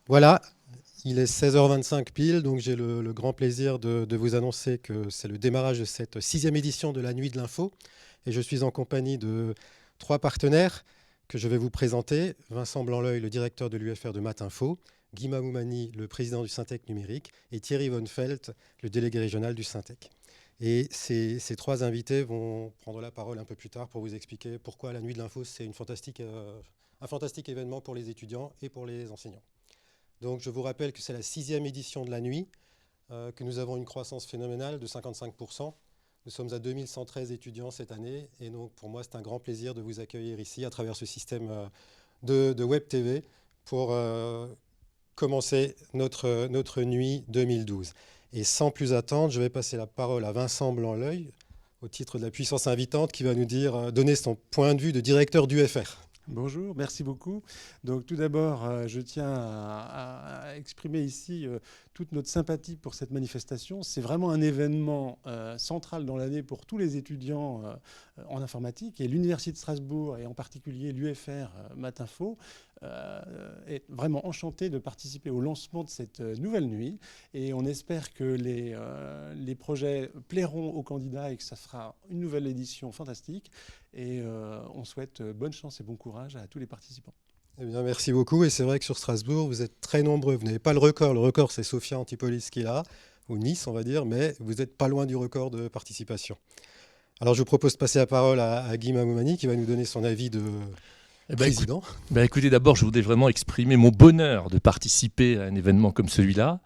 Voilà, il est 16h25 pile, donc j'ai le grand plaisir de vous annoncer que c'est le démarrage de cette sixième édition de la Nuit de l'Info. Et je suis en compagnie de trois partenaires que je vais vous présenter. Vincent Blanleuil, le directeur de l'UFR de Matinfo, Guy Mamoumani, le président du Syntec numérique, et Thierry Von Felt, le délégué régional du Syntec. Et ces trois invités vont prendre la parole un peu plus tard pour vous expliquer pourquoi la Nuit de l'Info, c'est un fantastique événement pour les étudiants et pour les enseignants. Donc je vous rappelle que c'est la sixième édition de la nuit, que nous avons une croissance phénoménale de 55%. Nous sommes à 2113 étudiants cette année et donc pour moi c'est un grand plaisir de vous accueillir ici à travers ce système de Web TV pour commencer notre nuit 2012. Et sans plus attendre, je vais passer la parole à Vincent Blanleuil au titre de la puissance invitante qui va nous donner son point de vue de directeur d'UFR. Bonjour, merci beaucoup. Donc tout d'abord, je tiens à exprimer ici toute notre sympathie pour cette manifestation. C'est vraiment un événement central dans l'année pour tous les étudiants en informatique et l'Université de Strasbourg et en particulier l'UFR Matinfo est vraiment enchanté de participer au lancement de cette nouvelle nuit et on espère que les projets plairont aux candidats et que ça sera une nouvelle édition fantastique. Et on souhaite bonne chance et bon courage à tous les participants. Eh bien, merci beaucoup. Et c'est vrai que sur Strasbourg, vous êtes très nombreux. Vous n'avez pas le record. Le record, c'est Sofia Antipolis qui l'a, ou Nice, on va dire, mais vous n'êtes pas loin du record de participation. Alors, je vous propose de passer la parole à Guy Mamoumani qui va nous donner son avis de président. Écoutez, d'abord, je voudrais vraiment exprimer mon bonheur de participer à un événement comme celui-là.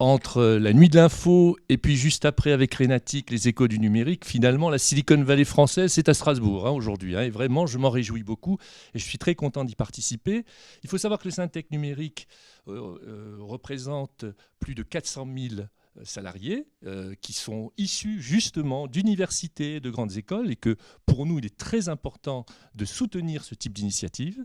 Entre la nuit de l'info et puis juste après avec Rénatic, les échos du numérique, finalement la Silicon Valley française, c'est à Strasbourg aujourd'hui. Et vraiment, je m'en réjouis beaucoup et je suis très content d'y participer. Il faut savoir que le Syntec numérique représente plus de 400 000 salariés qui sont issus justement d'universités, de grandes écoles et que pour nous, il est très important de soutenir ce type d'initiative.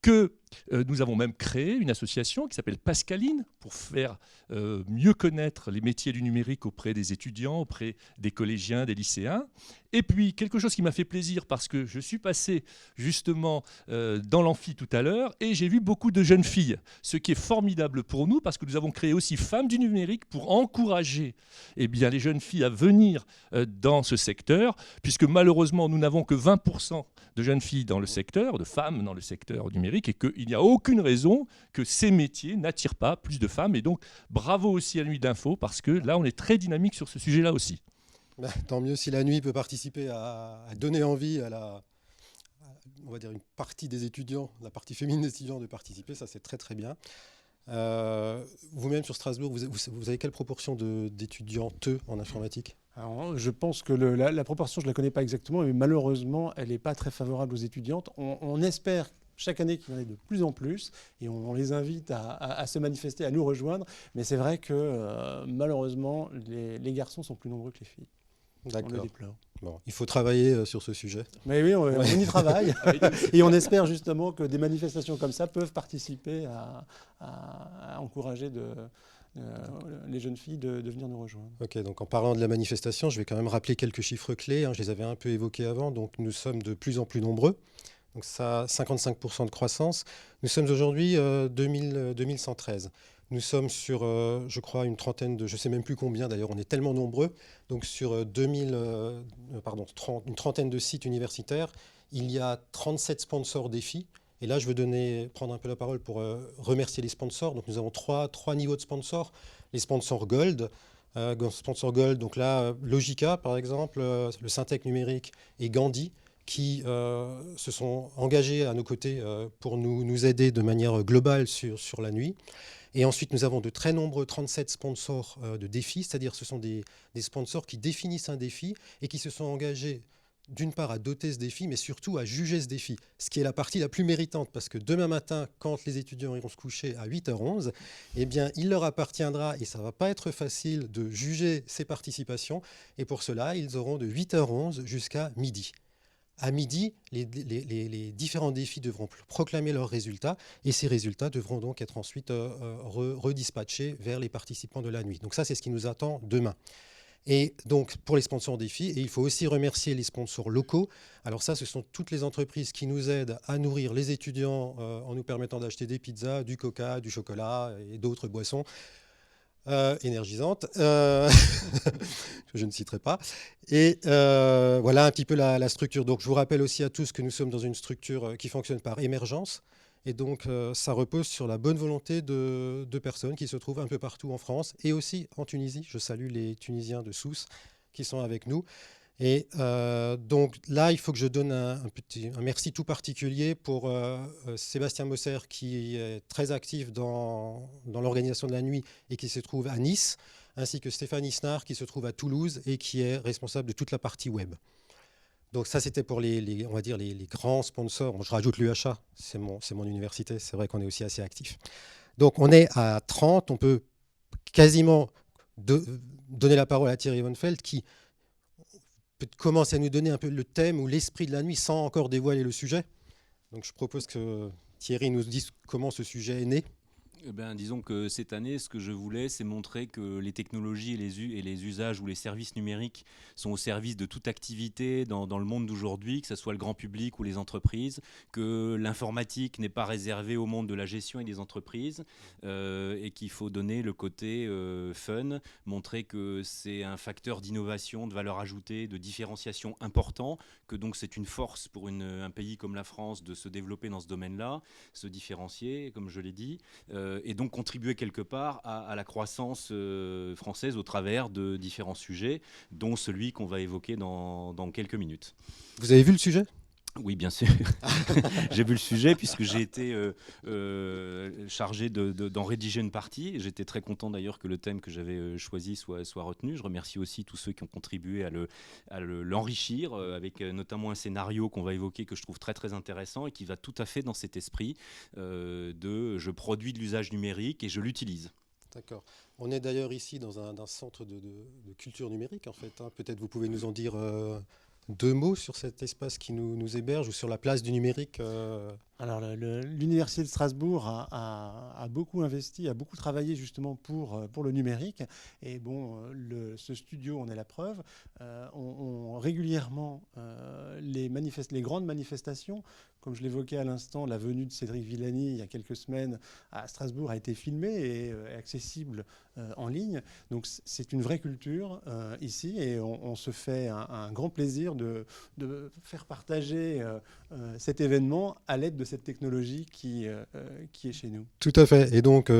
Que nous avons même créé une association qui s'appelle Pascaline pour faire mieux connaître les métiers du numérique auprès des étudiants, auprès des collégiens, des lycéens. Et puis, quelque chose qui m'a fait plaisir parce que je suis passé justement dans l'amphi tout à l'heure et j'ai vu beaucoup de jeunes filles, ce qui est formidable pour nous parce que nous avons créé aussi Femmes du numérique pour encourager les jeunes filles à venir dans ce secteur, puisque malheureusement, nous n'avons que 20% de jeunes filles dans le secteur, de femmes dans le secteur numérique, et qu'il n'y a aucune raison que ces métiers n'attirent pas plus de femmes. Et donc, bravo aussi à la Nuit d'Info, parce que là, on est très dynamique sur ce sujet-là aussi. Tant mieux si la nuit peut participer à donner envie on va dire une partie des étudiants, la partie féminine des étudiants de participer, ça c'est très très bien. Vous-même sur Strasbourg, vous avez quelle proportion d'étudiantes en informatique? Alors, je pense que la proportion, je ne la connais pas exactement, mais malheureusement, elle n'est pas très favorable aux étudiantes. On espère chaque année qu'il y en ait de plus en plus et on les invite à se manifester, à nous rejoindre. Mais c'est vrai que malheureusement, les garçons sont plus nombreux que les filles. D'accord. On le déplore. Bon, il faut travailler sur ce sujet. Mais oui, on y travaille. Et on espère justement que des manifestations comme ça peuvent participer à encourager les jeunes filles de venir nous rejoindre. Ok, donc en parlant de la manifestation, je vais quand même rappeler quelques chiffres clés. Je les avais un peu évoqués avant. Donc nous sommes de plus en plus nombreux. Donc ça, 55% de croissance. Nous sommes aujourd'hui 2113. Nous sommes sur, je crois, une trentaine je ne sais même plus combien d'ailleurs, on est tellement nombreux. Donc sur une trentaine de sites universitaires, il y a 37 sponsors défis. Et là, je veux prendre un peu la parole pour remercier les sponsors. Donc nous avons trois niveaux de sponsors. Les sponsors Gold. Sponsor Gold, donc là, Logica par exemple, le Syntec numérique et Gandhi, qui se sont engagés à nos côtés pour nous aider de manière globale sur la nuit. Et ensuite, nous avons de très nombreux 37 sponsors de défis, c'est-à-dire ce sont des sponsors qui définissent un défi et qui se sont engagés d'une part à doter ce défi, mais surtout à juger ce défi, ce qui est la partie la plus méritante, parce que demain matin, quand les étudiants iront se coucher à 8h11, eh bien, il leur appartiendra, et ça ne va pas être facile, de juger ces participations, et pour cela, ils auront de 8h11 jusqu'à midi. À midi, les différents défis devront proclamer leurs résultats et ces résultats devront donc être ensuite redispatchés vers les participants de la nuit. Donc ça, c'est ce qui nous attend demain. Et donc, pour les sponsors défis, et il faut aussi remercier les sponsors locaux. Alors ça, ce sont toutes les entreprises qui nous aident à nourrir les étudiants en nous permettant d'acheter des pizzas, du coca, du chocolat et d'autres boissons énergisantes, que je ne citerai pas. Et voilà un petit peu la structure. Donc, je vous rappelle aussi à tous que nous sommes dans une structure qui fonctionne par émergence. Et donc, ça repose sur la bonne volonté de personnes qui se trouvent un peu partout en France et aussi en Tunisie. Je salue les Tunisiens de Sousse qui sont avec nous. Et donc là, il faut que je donne un merci tout particulier pour Sébastien Mosser, qui est très actif dans l'organisation de la nuit et qui se trouve à Nice, ainsi que Stéphane Isnard, qui se trouve à Toulouse et qui est responsable de toute la partie web. Donc ça, c'était pour on va dire les grands sponsors. Bon, je rajoute l'UHA, c'est mon université, c'est vrai qu'on est aussi assez actif. Donc on est à 30, on peut quasiment donner la parole à Thierry Vonfeld qui peut commencer à nous donner un peu le thème ou l'esprit de la nuit sans encore dévoiler le sujet. Donc je propose que Thierry nous dise comment ce sujet est né. Eh ben, disons que cette année, ce que je voulais, c'est montrer que les technologies et les usages ou les services numériques sont au service de toute activité dans le monde d'aujourd'hui, que ce soit le grand public ou les entreprises, que l'informatique n'est pas réservée au monde de la gestion et des entreprises, et qu'il faut donner le côté fun, montrer que c'est un facteur d'innovation, de valeur ajoutée, de différenciation important, que donc c'est une force pour un pays comme la France de se développer dans ce domaine-là, se différencier, comme je l'ai dit, et donc contribuer quelque part à la croissance française au travers de différents sujets, dont celui qu'on va évoquer dans quelques minutes. Vous avez vu le sujet ? Oui, bien sûr. J'ai vu le sujet puisque j'ai été chargé d'en rédiger une partie. J'étais très content d'ailleurs que le thème que j'avais choisi soit retenu. Je remercie aussi tous ceux qui ont contribué à l'enrichir avec notamment un scénario qu'on va évoquer que je trouve très très intéressant et qui va tout à fait dans cet esprit de je produis de l'usage numérique et je l'utilise. D'accord. On est d'ailleurs ici dans un centre de culture numérique en fait. Hein. Peut-être vous pouvez nous en dire deux mots sur cet espace qui nous héberge ou sur la place du numérique. Alors, l'Université de Strasbourg a beaucoup investi, a beaucoup travaillé justement pour le numérique. Et bon, ce studio en est la preuve. Régulièrement, les grandes manifestations, comme je l'évoquais à l'instant, la venue de Cédric Villani il y a quelques semaines à Strasbourg a été filmée et est accessible en ligne. Donc, c'est une vraie culture ici et on se fait un grand plaisir de faire partager cet événement à l'aide de cette technologie qui est chez nous. Tout à fait. Et donc,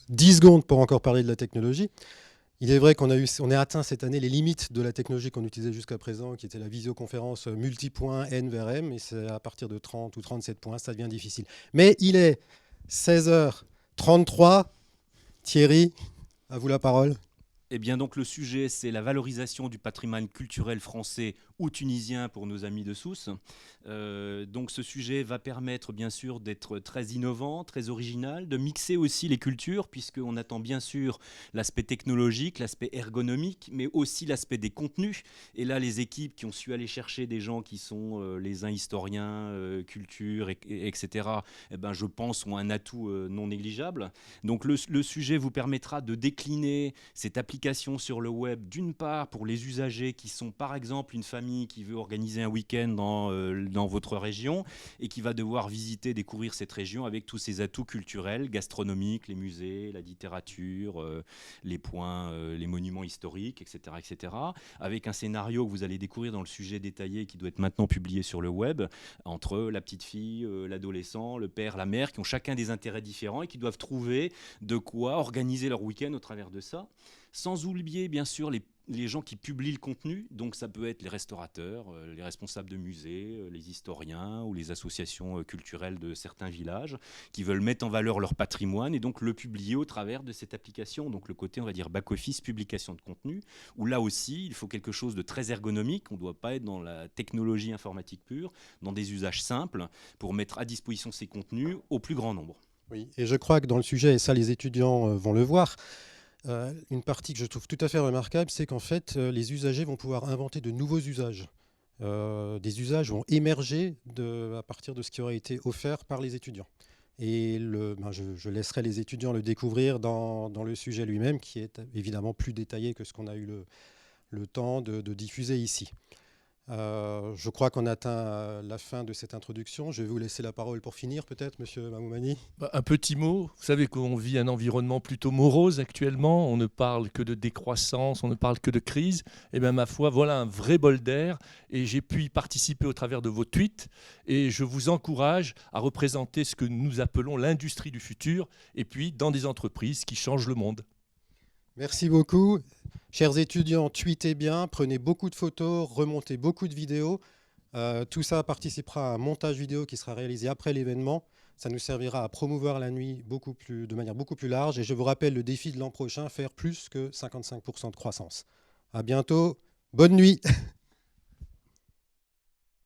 10 secondes pour encore parler de la technologie. Il est vrai qu'on a atteint cette année les limites de la technologie qu'on utilisait jusqu'à présent, qui était la visioconférence multipoint N vers M, et c'est à partir de 30 ou 37 points, ça devient difficile. Mais il est 16h33. Thierry, à vous la parole. Eh bien donc le sujet, c'est la valorisation du patrimoine culturel français ou tunisien pour nos amis de Sousse. Donc ce sujet va permettre bien sûr d'être très innovant, très original, de mixer aussi les cultures, puisqu'on attend bien sûr l'aspect technologique, l'aspect ergonomique, mais aussi l'aspect des contenus. Et là, les équipes qui ont su aller chercher des gens qui sont les uns historiens, culture, etc., eh ben, je pense, ont un atout non négligeable. Donc le sujet vous permettra de décliner cette application sur le web, d'une part pour les usagers qui sont par exemple une famille qui veut organiser un week-end dans votre région et qui va devoir visiter, découvrir cette région avec tous ses atouts culturels, gastronomiques, les musées, la littérature, les points, les monuments historiques, etc., etc. Avec un scénario que vous allez découvrir dans le sujet détaillé qui doit être maintenant publié sur le web, entre la petite fille, l'adolescent, le père, la mère, qui ont chacun des intérêts différents et qui doivent trouver de quoi organiser leur week-end au travers de ça. Sans oublier, bien sûr, les gens qui publient le contenu. Donc, ça peut être les restaurateurs, les responsables de musées, les historiens ou les associations culturelles de certains villages qui veulent mettre en valeur leur patrimoine et donc le publier au travers de cette application. Donc, le côté, on va dire, back-office, publication de contenu, où là aussi, il faut quelque chose de très ergonomique. On ne doit pas être dans la technologie informatique pure, dans des usages simples pour mettre à disposition ces contenus au plus grand nombre. Oui, et je crois que dans le sujet, et ça les étudiants vont le voir, une partie que je trouve tout à fait remarquable, c'est qu'en fait, les usagers vont pouvoir inventer de nouveaux usages. Des usages vont émerger à partir de ce qui aura été offert par les étudiants. Et je laisserai les étudiants le découvrir dans le sujet lui-même, qui est évidemment plus détaillé que ce qu'on a eu le temps de diffuser ici. Je crois qu'on atteint la fin de cette introduction. Je vais vous laisser la parole pour finir, peut-être, Monsieur Mamoumani. Un petit mot, vous savez qu'on vit un environnement plutôt morose actuellement, on ne parle que de décroissance, on ne parle que de crise. Et bien ma foi, voilà un vrai bol d'air et j'ai pu y participer au travers de vos tweets et je vous encourage à représenter ce que nous appelons l'industrie du futur et puis dans des entreprises qui changent le monde. Merci beaucoup. Chers étudiants, tweetez bien, prenez beaucoup de photos, remontez beaucoup de vidéos. Tout ça participera à un montage vidéo qui sera réalisé après l'événement. Ça nous servira à promouvoir la nuit de manière beaucoup plus large. Et je vous rappelle le défi de l'an prochain, faire plus que 55% de croissance. À bientôt. Bonne nuit.